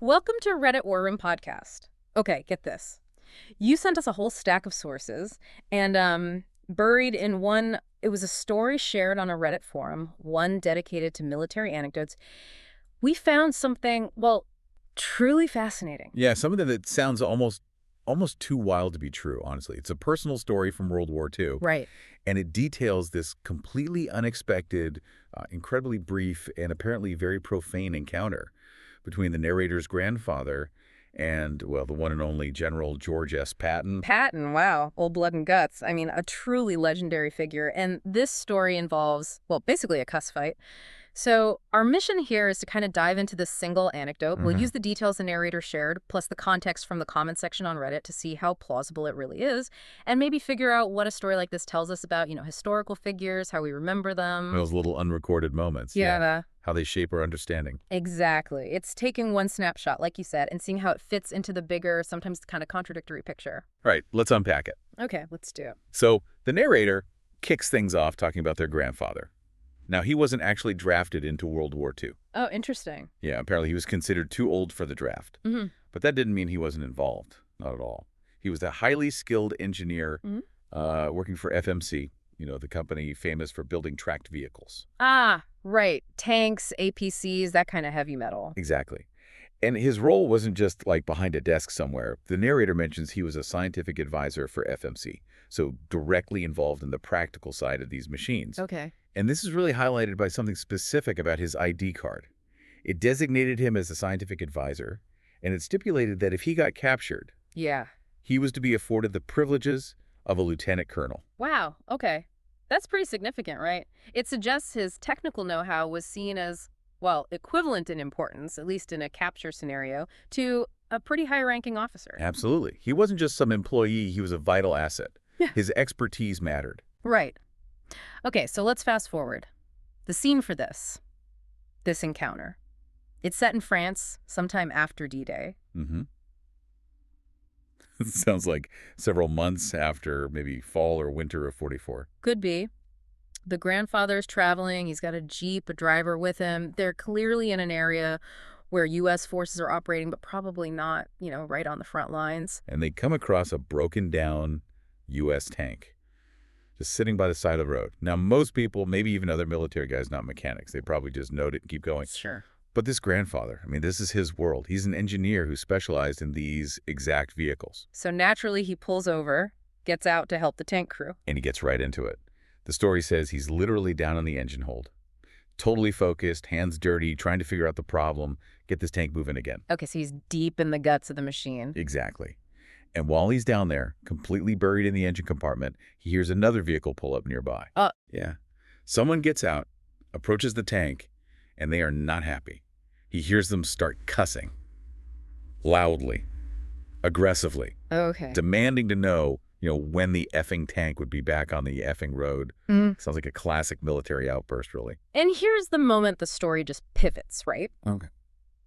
Welcome to Reddit War Room Podcast. Okay, get this. You sent us a whole stack of sources, and buried in one, it was a story shared on a Reddit forum, one dedicated to military anecdotes. We found something, well, truly fascinating. Yeah, something that sounds almost too wild to be true, honestly. It's a personal story from World War II. Right. And it details this completely unexpected, incredibly brief, and apparently very profane encounter between the narrator's grandfather and, well, the one and only General George S. Patton. Patton, wow. Old blood and guts. I mean, a truly legendary figure. And this story involves, well, basically a cuss fight. So our mission here is to kind of dive into this single anecdote. We'll use the details the narrator shared, plus the context from the comment section on Reddit to see how plausible it really is, and maybe figure out what a story like this tells us about, historical figures, how we remember them. Those little unrecorded moments. Yeah. How they shape our understanding. Exactly. It's taking one snapshot, like you said, and seeing how it fits into the bigger, sometimes kind of contradictory picture. All right, let's unpack it. Okay, let's do it. So the narrator kicks things off talking about their grandfather. Now, he wasn't actually drafted into World War II. Oh, interesting. Yeah, apparently he was considered too old for the draft. But that didn't mean he wasn't involved. Not at all. He was a highly skilled engineer working for FMC, the company famous for building tracked vehicles. Ah, right. Tanks, APCs, that kind of heavy metal. Exactly. And his role wasn't just like behind a desk somewhere. The narrator mentions he was a scientific advisor for FMC, so directly involved in the practical side of these machines. Okay. And this is really highlighted by something specific about his ID card. It designated him as a scientific advisor, and it stipulated that if he got captured, he was to be afforded the privileges of a lieutenant colonel. Wow, okay. That's pretty significant, right? It suggests his technical know-how was seen as, well, equivalent in importance, at least in a capture scenario, to a pretty high-ranking officer. Absolutely. He wasn't just some employee, he was a vital asset. Yeah. His expertise mattered. Right. Okay, so let's fast forward. The scene for this encounter. It's set in France sometime after D-Day. Sounds like several months after maybe fall or winter of 44. Could be. The grandfather's traveling. He's got a Jeep, a driver with him. They're clearly in an area where U.S. forces are operating, but probably not, right on the front lines. And they come across a broken down U.S. tank just sitting by the side of the road. Now, most people, maybe even other military guys, not mechanics, they probably just note it and keep going. Sure. But this grandfather, this is his world. He's an engineer who specialized in these exact vehicles. So naturally, he pulls over, gets out to help the tank crew. And he gets right into it. The story says he's literally down on the engine hold, totally focused, hands dirty, trying to figure out the problem, get this tank moving again. Okay, so he's deep in the guts of the machine. Exactly. And while he's down there, completely buried in the engine compartment, he hears another vehicle pull up nearby. Yeah. Someone gets out, approaches the tank, and they are not happy. He hears them start cussing. Loudly. Aggressively. Okay. Demanding to know, when the effing tank would be back on the effing road. Sounds like a classic military outburst, really. And here's the moment the story just pivots, right? Okay.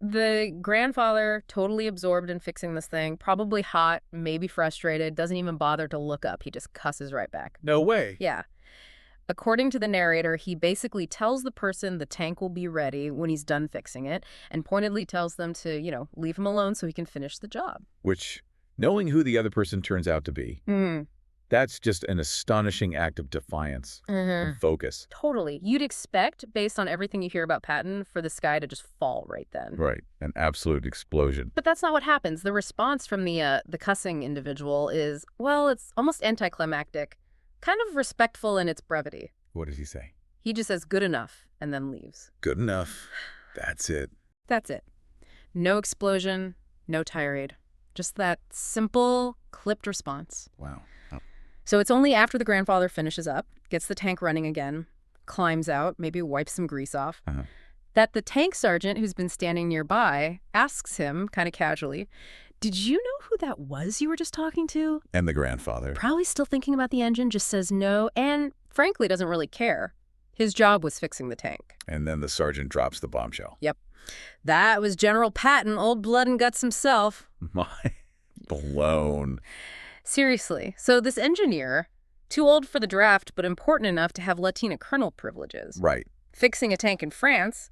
The grandfather, totally absorbed in fixing this thing, probably hot, maybe frustrated, doesn't even bother to look up. He just cusses right back. No way. Yeah. According to the narrator, he basically tells the person the tank will be ready when he's done fixing it, and pointedly tells them to, leave him alone so he can finish the job. Which, knowing who the other person turns out to be, that's just an astonishing act of defiance and focus. Totally. You'd expect, based on everything you hear about Patton, for this guy to just fall right then. Right. An absolute explosion. But that's not what happens. The response from the cussing individual is, well, it's almost anticlimactic, kind of respectful in its brevity. What does he say? He just says, good enough, and then leaves. Good enough. That's it. That's it. No explosion, no tirade. Just that simple, clipped response. Wow. So it's only after the grandfather finishes up, gets the tank running again, climbs out, maybe wipes some grease off, that the tank sergeant who's been standing nearby asks him, kind of casually, did you know who that was you were just talking to? And the grandfather, probably still thinking about the engine, just says no, and frankly doesn't really care. His job was fixing the tank. And then the sergeant drops the bombshell. Yep. That was General Patton, old blood and guts himself. My blown. Seriously. So this engineer, too old for the draft, but important enough to have Latina colonel privileges. Right. Fixing a tank in France,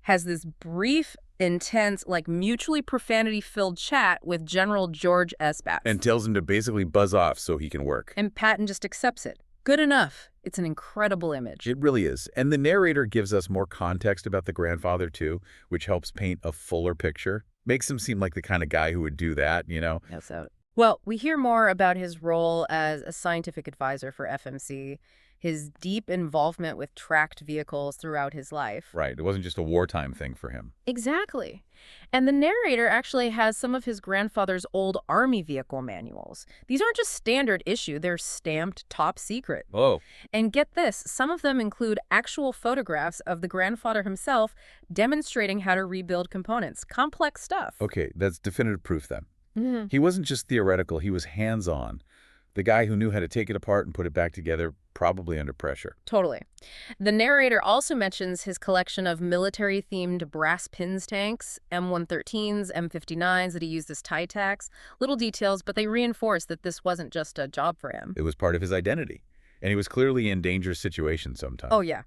has this brief intense, like mutually profanity-filled chat with General George S. Patton. And tells him to basically buzz off so he can work. And Patton just accepts it. Good enough. It's an incredible image. It really is. And the narrator gives us more context about the grandfather, too, which helps paint a fuller picture. Makes him seem like the kind of guy who would do that, you know? No doubt. Well, we hear more about his role as a scientific advisor for FMC, his deep involvement with tracked vehicles throughout his life. Right. It wasn't just a wartime thing for him. Exactly. And the narrator actually has some of his grandfather's old Army vehicle manuals. These aren't just standard issue, they're stamped top secret. Oh. And get this, some of them include actual photographs of the grandfather himself demonstrating how to rebuild components. Complex stuff. Okay, that's definitive proof then. He wasn't just theoretical, he was hands-on. The guy who knew how to take it apart and put it back together, probably under pressure. Totally. The narrator also mentions his collection of military-themed brass pins tanks, M113s, M59s that he used as tie tacks. Little details, but they reinforce that this wasn't just a job for him. It was part of his identity. And he was clearly in dangerous situations sometimes. Oh, yeah.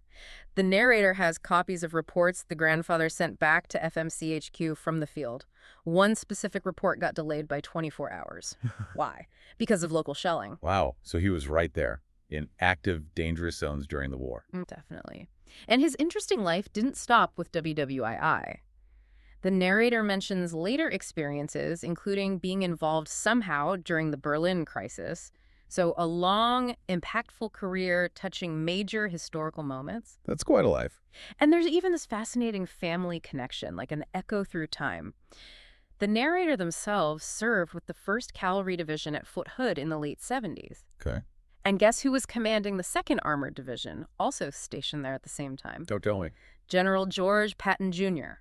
The narrator has copies of reports the grandfather sent back to FMC HQ from the field. One specific report got delayed by 24 hours. Why? Because of local shelling. Wow. So he was right there in active, dangerous zones during the war. Definitely. And his interesting life didn't stop with WWII. The narrator mentions later experiences, including being involved somehow during the Berlin crisis. So a long, impactful career touching major historical moments. That's quite a life. And there's even this fascinating family connection, like an echo through time. The narrator themselves served with the 1st Cavalry Division at Foot Hood in the late 70s. Okay. And guess who was commanding the 2nd Armored Division, also stationed there at the same time? Don't tell me. General George Patton, Jr.,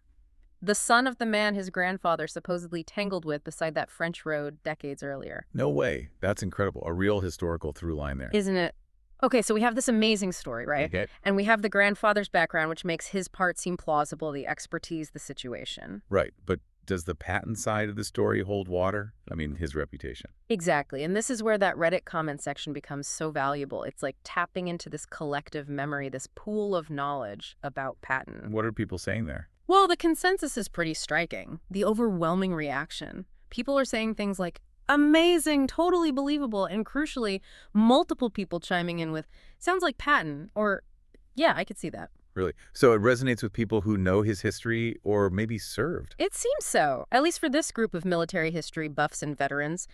the son of the man his grandfather supposedly tangled with beside that French road decades earlier. No way. That's incredible. A real historical through line there. Isn't it? Okay, so we have this amazing story, right? Okay. And we have the grandfather's background, which makes his part seem plausible, the expertise, the situation. Right. But does the Patton side of the story hold water? I mean, his reputation. Exactly. And this is where that Reddit comment section becomes so valuable. It's like tapping into this collective memory, this pool of knowledge about Patton. What are people saying there? Well, the consensus is pretty striking. The overwhelming reaction. People are saying things like, amazing, totally believable, and crucially, multiple people chiming in with, sounds like Patton, or, yeah, I could see that. Really? So it resonates with people who know his history or maybe served? It seems so, at least for this group of military history buffs and veterans.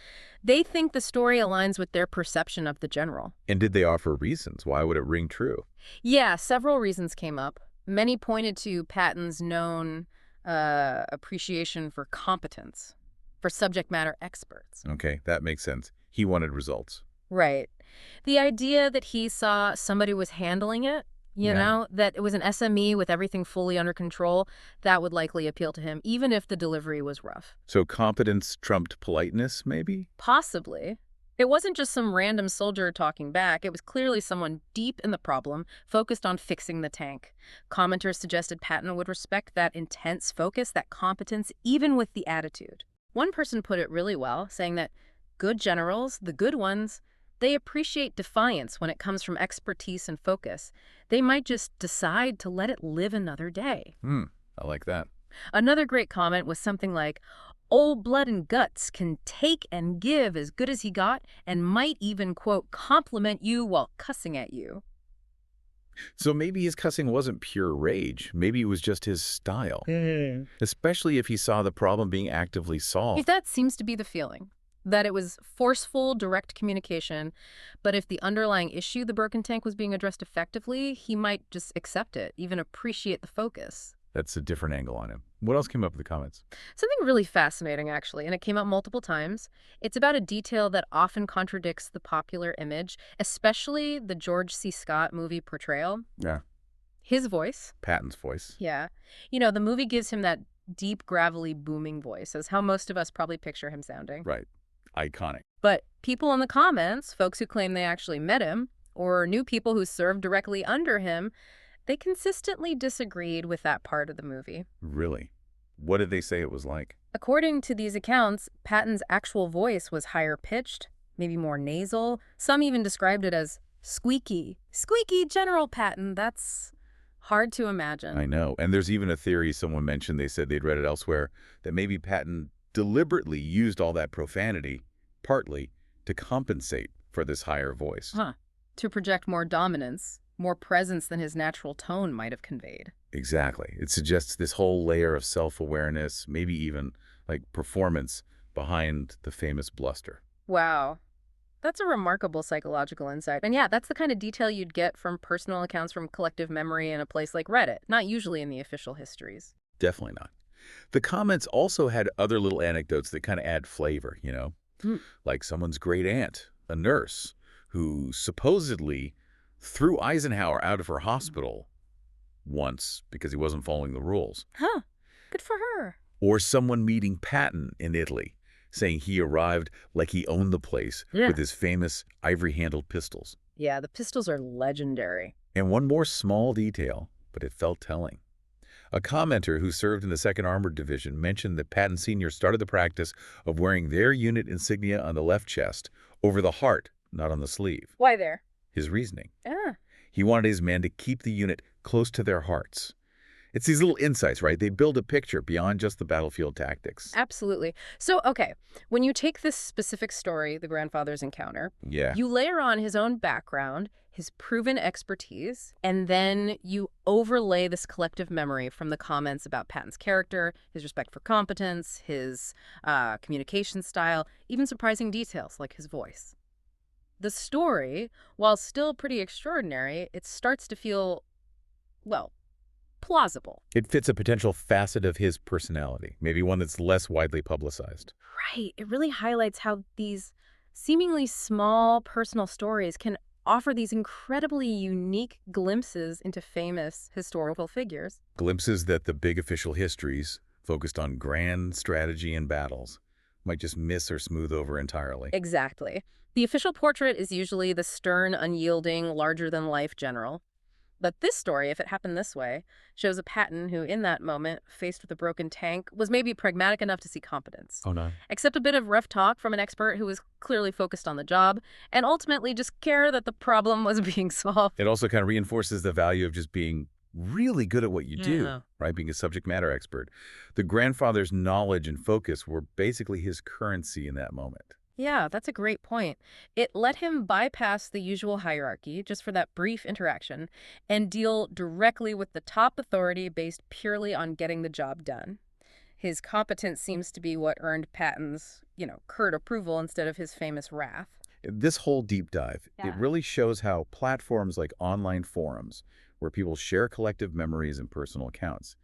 They think the story aligns with their perception of the general. And did they offer reasons? Why would it ring true? Yeah, several reasons came up. Many pointed to Patton's known appreciation for competence, for subject matter experts. Okay, that makes sense. He wanted results. Right. The idea that he saw somebody was handling it, you know, that it was an SME with everything fully under control, that would likely appeal to him, even if the delivery was rough. So competence trumped politeness, maybe? Possibly. It wasn't just some random soldier talking back. It was clearly someone deep in the problem, focused on fixing the tank. Commenters suggested Patton would respect that intense focus, that competence, even with the attitude. One person put it really well, saying that good generals, the good ones, they appreciate defiance when it comes from expertise and focus. They might just decide to let it live another day. I like that. Another great comment was something like, old blood and guts can take and give as good as he got and might even, quote, compliment you while cussing at you. So maybe his cussing wasn't pure rage. Maybe it was just his style. Especially if he saw the problem being actively solved. If that seems to be the feeling, that it was forceful, direct communication, but if the underlying issue, the broken tank, was being addressed effectively, he might just accept it, even appreciate the focus. That's a different angle on him. What else came up in the comments? Something really fascinating, actually, and it came up multiple times. It's about a detail that often contradicts the popular image, especially the George C. Scott movie portrayal. Yeah. His voice. Patton's voice. Yeah. You know, the movie gives him that deep, gravelly, booming voice, as how most of us probably picture him sounding. Right. Iconic. But people in the comments, folks who claim they actually met him, or knew people who served directly under him, they consistently disagreed with that part of the movie. Really? What did they say it was like? According to these accounts, Patton's actual voice was higher pitched, maybe more nasal. Some even described it as squeaky. Squeaky General Patton, that's Hard to imagine. I know. And there's even a theory someone mentioned, they said they'd read it elsewhere, that maybe Patton deliberately used all that profanity, partly, to compensate for this higher voice. Huh. To project more dominance, more presence than his natural tone might have conveyed. Exactly. It suggests this whole layer of self-awareness, maybe even like performance behind the famous bluster. Wow. That's a remarkable psychological insight. And yeah, that's the kind of detail you'd get from personal accounts from collective memory in a place like Reddit, not usually in the official histories. Definitely not. The comments also had other little anecdotes that kind of add flavor, you know? Hmm. Like someone's great aunt, a nurse, who supposedly threw Eisenhower out of her hospital once because he wasn't following the rules. Huh. Good for her. Or someone meeting Patton in Italy, saying he arrived like he owned the place with his famous ivory-handled pistols. Yeah, the pistols are legendary. And one more small detail, but it felt telling. A commenter who served in the 2nd Armored Division mentioned that Patton Sr. started the practice of wearing their unit insignia on the left chest over the heart, not on the sleeve. Why there? His reasoning. Ah. He wanted his men to keep the unit close to their hearts. It's these little insights, right? They build a picture beyond just the battlefield tactics. Absolutely. So, okay, when you take this specific story, the grandfather's encounter, Yeah. you layer on his own background, his proven expertise, and then you overlay this collective memory from the comments about Patton's character, his respect for competence, his communication style, even surprising details like his voice. The story, while still pretty extraordinary, it starts to feel, well, plausible. It fits a potential facet of his personality, maybe one that's less widely publicized. Right. It really highlights how these seemingly small personal stories can offer these incredibly unique glimpses into famous historical figures. Glimpses that the big official histories, focused on grand strategy and battles, might just miss or smooth over entirely. Exactly. The official portrait is usually the stern, unyielding, larger-than-life general. But this story, if it happened this way, shows a Patton who, in that moment, faced with a broken tank, was maybe pragmatic enough to see competence. Oh, no. Accept a bit of rough talk from an expert who was clearly focused on the job, and ultimately just care that the problem was being solved. It also kind of reinforces the value of just being really good at what you do, right? Being a subject matter expert. The grandfather's knowledge and focus were basically his currency in that moment. Yeah, that's a great point. It let him bypass the usual hierarchy just for that brief interaction and deal directly with the top authority based purely on getting the job done. His competence seems to be what earned Patton's, curt approval instead of his famous wrath. This whole deep dive, it really shows how platforms like online forums, where people share collective memories and personal accounts,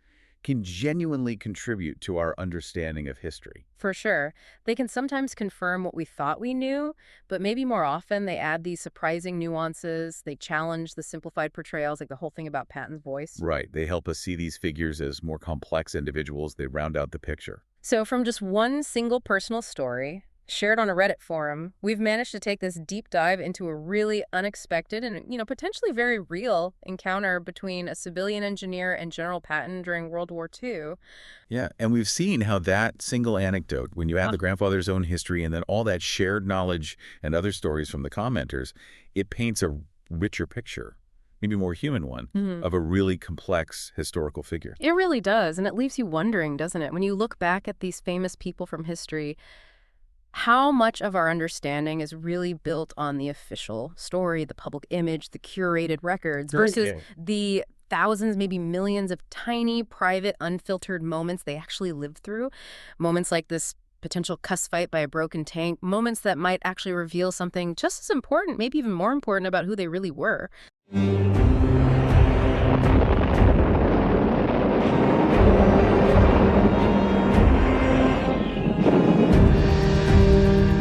can genuinely contribute to our understanding of history. For sure. They can sometimes confirm what we thought we knew, but maybe more often they add these surprising nuances. They challenge the simplified portrayals, like the whole thing about Patton's voice. Right. They help us see these figures as more complex individuals. They round out the picture. So from just one single personal story, shared on a Reddit forum, we've managed to take this deep dive into a really unexpected and, potentially very real encounter between a civilian engineer and General Patton during World War II. Yeah, and we've seen how that single anecdote, when you add the grandfather's own history and then all that shared knowledge and other stories from the commenters, it paints a richer picture, maybe a more human one, of a really complex historical figure. It really does, and it leaves you wondering, doesn't it? When you look back at these famous people from history, how much of our understanding is really built on the official story, the public image, the curated records, versus the thousands, maybe millions of tiny, private, unfiltered moments they actually lived through? Moments like this potential cuss fight by a broken tank, moments that might actually reveal something just as important, maybe even more important about who they really were.